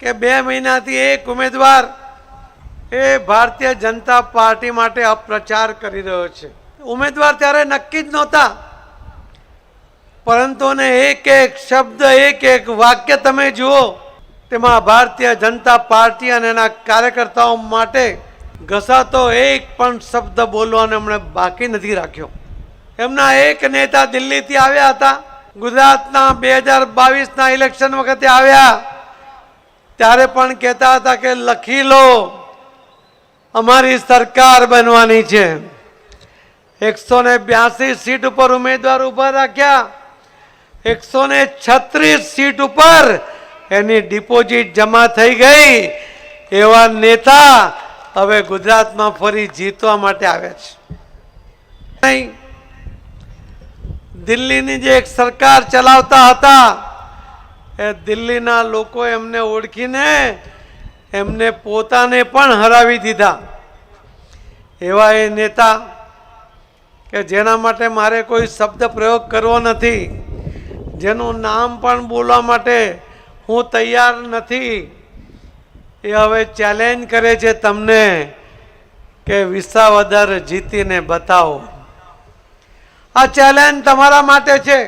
કે 2 મહિનાથી એક ઉમેદવાર એ ભારતીય જનતા પાર્ટી માટે અપપ્રચાર કરી રહ્યો છે। ઉમેદવાર ત્યારે નક્કી જ નહોતા, પરંતુ એક એક શબ્દ, એક એક વાક્ય તમે જુઓ, તેમાં ભારતીય જનતા પાર્ટી અને એના કાર્યકર્તાઓ માટે ઘસાતો એક પણ શબ્દ બોલવાનો એમણે બાકી નથી રાખ્યો। એમના એક નેતા દિલ્હીથી આવ્યા હતા, ગુજરાતના 2022ના ઇલેક્શન વખતે આવ્યા ત્યારે પણ કહેતા હતા કે લખી લો, અમારી સરકાર બનવાની છે। 182 સીટ ઉપર ઉમેદવાર ઉભા રાખ્યા, 136 સીટ ઉપર એની ડિપોઝિટ જમા થઈ ગઈ। એવા નેતા હવે ગુજરાતમાં ફરી જીતવા માટે આવ્યા છે। દિલ્હીની જે એક સરકાર ચલાવતા હતા, એ દિલ્હીના લોકો એમને ઓળખીને એમને પોતાને પણ હરાવી દીધા। એવા એ નેતા કે જેના માટે મારે કોઈ શબ્દ પ્રયોગ કરવો નથી, જેનું નામ પણ બોલવા માટે હું તૈયાર નથી, એ હવે ચેલેન્જ કરે છે તમને કે વિસાવદર જીતીને બતાવો। આ ચેલેન્જ તમારા માટે છે।